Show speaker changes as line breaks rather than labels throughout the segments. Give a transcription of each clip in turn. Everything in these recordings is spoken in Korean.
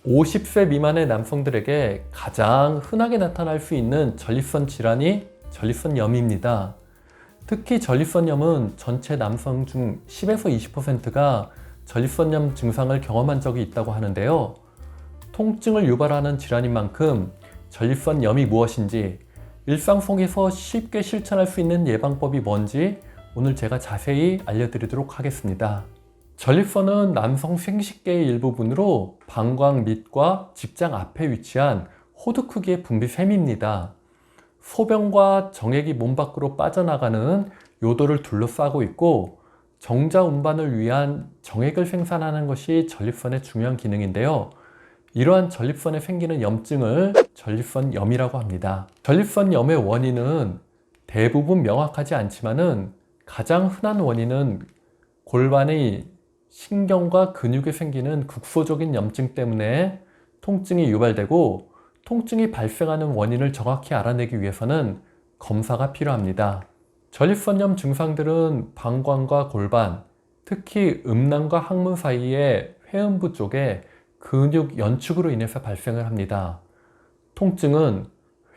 50세 미만의 남성들에게 가장 흔하게 나타날 수 있는 전립선 질환이 전립선염입니다. 특히 전립선염은 전체 남성 중 10에서 20%가 전립선염 증상을 경험한 적이 있다고 하는데요. 통증을 유발하는 질환인 만큼 전립선염이 무엇인지, 일상 속에서 쉽게 실천할 수 있는 예방법이 뭔지 오늘 제가 자세히 알려드리도록 하겠습니다. 전립선은 남성 생식계의 일부분으로 방광 밑과 직장 앞에 위치한 호두 크기의 분비샘입니다. 소변과 정액이 몸 밖으로 빠져나가는 요도를 둘러싸고 있고, 정자 운반을 위한 정액을 생산하는 것이 전립선의 중요한 기능인데요. 이러한 전립선에 생기는 염증을 전립선염이라고 합니다. 전립선염의 원인은 대부분 명확하지 않지만은 가장 흔한 원인은 골반의 신경과 근육에 생기는 국소적인 염증 때문에 통증이 유발되고, 통증이 발생하는 원인을 정확히 알아내기 위해서는 검사가 필요합니다. 전립선염 증상들은 방광과 골반, 특히 음낭과 항문 사이의 회음부 쪽에 근육 연축으로 인해서 발생을 합니다. 통증은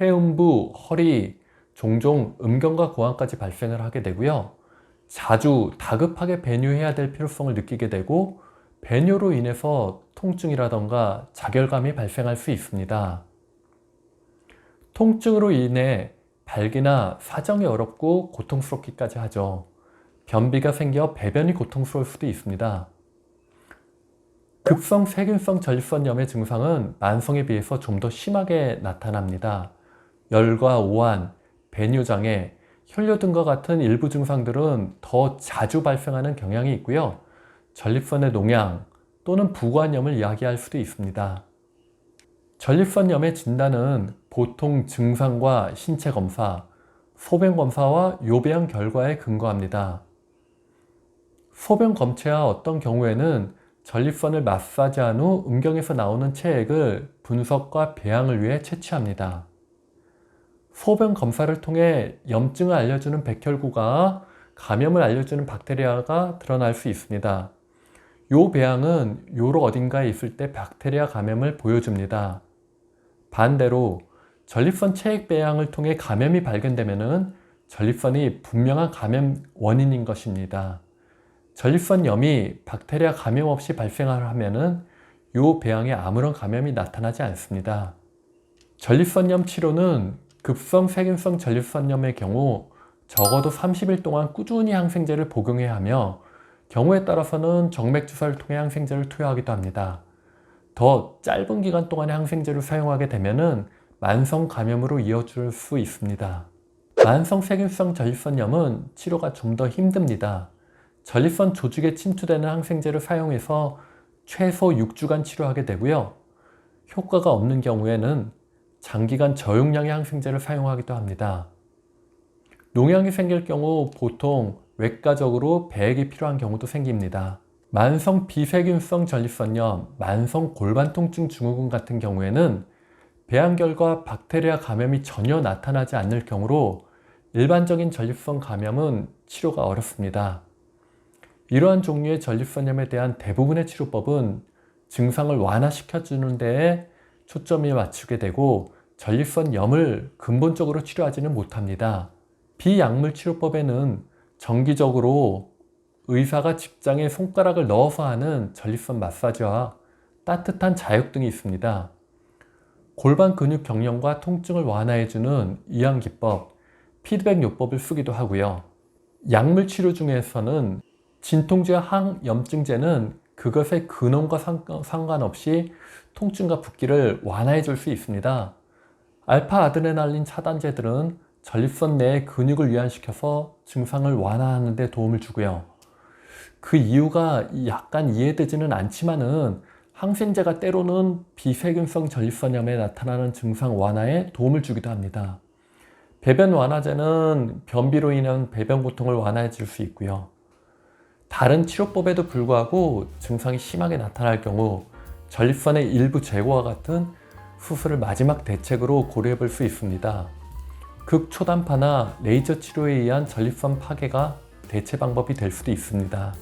회음부, 허리, 종종 음경과 고환까지 발생을 하게 되고요. 자주 다급하게 배뇨해야 될 필요성을 느끼게 되고, 배뇨로 인해서 통증이라던가 자결감이 발생할 수 있습니다. 통증으로 인해 발기나 사정이 어렵고 고통스럽기까지 하죠. 변비가 생겨 배변이 고통스러울 수도 있습니다. 급성 세균성 전립선염의 증상은 만성에 비해서 좀 더 심하게 나타납니다. 열과 오한, 배뇨장애, 혈뇨 등과 같은 일부 증상들은 더 자주 발생하는 경향이 있고요. 전립선의 농양 또는 부관염을 이야기할 수도 있습니다. 전립선염의 진단은 보통 증상과 신체 검사, 소변 검사와 요배양 결과에 근거합니다. 소변 검체와 어떤 경우에는 전립선을 마사지한 후 음경에서 나오는 체액을 분석과 배양을 위해 채취합니다. 소변 검사를 통해 염증을 알려주는 백혈구가 감염을 알려주는 박테리아가 드러날 수 있습니다. 요 배양은 요로 어딘가에 있을 때 박테리아 감염을 보여줍니다. 반대로 전립선 체액 배양을 통해 감염이 발견되면 전립선이 분명한 감염 원인인 것입니다. 전립선염이 박테리아 감염 없이 발생을 하면 요 배양에 아무런 감염이 나타나지 않습니다. 전립선염 치료는 급성 세균성 전립선염의 경우 적어도 30일 동안 꾸준히 항생제를 복용해야 하며, 경우에 따라서는 정맥주사를 통해 항생제를 투여하기도 합니다. 더 짧은 기간 동안의 항생제를 사용하게 되면 만성 감염으로 이어질 수 있습니다. 만성 세균성 전립선염은 치료가 좀 더 힘듭니다. 전립선 조직에 침투되는 항생제를 사용해서 최소 6주간 치료하게 되고요. 효과가 없는 경우에는 장기간 저용량의 항생제를 사용하기도 합니다. 농양이 생길 경우 보통 외과적으로 배액이 필요한 경우도 생깁니다. 만성 비세균성 전립선염, 만성 골반 통증 증후군 같은 경우에는 배양결과 박테리아 감염이 전혀 나타나지 않을 경우로 일반적인 전립선 감염은 치료가 어렵습니다. 이러한 종류의 전립선염에 대한 대부분의 치료법은 증상을 완화시켜주는 데에 초점이 맞추게 되고, 전립선염을 근본적으로 치료하지는 못합니다. 비약물 치료법에는 정기적으로 의사가 직장에 손가락을 넣어서 하는 전립선 마사지와 따뜻한 자욕 등이 있습니다. 골반 근육 경련과 통증을 완화해주는 이완기법, 피드백 요법을 쓰기도 하고요. 약물 치료 중에서는 진통제와 항염증제는 그것의 근원과 상관없이 통증과 붓기를 완화해 줄 수 있습니다. 알파 아드레날린 차단제들은 전립선 내의 근육을 이완시켜서 증상을 완화하는 데 도움을 주고요. 그 이유가 약간 이해되지는 않지만은 항생제가 때로는 비세균성 전립선염에 나타나는 증상 완화에 도움을 주기도 합니다. 배변 완화제는 변비로 인한 배변 고통을 완화해 줄 수 있고요. 다른 치료법에도 불구하고 증상이 심하게 나타날 경우 전립선의 일부 제거와 같은 수술을 마지막 대책으로 고려해 볼 수 있습니다. 극초단파나 레이저 치료에 의한 전립선 파괴가 대체 방법이 될 수도 있습니다.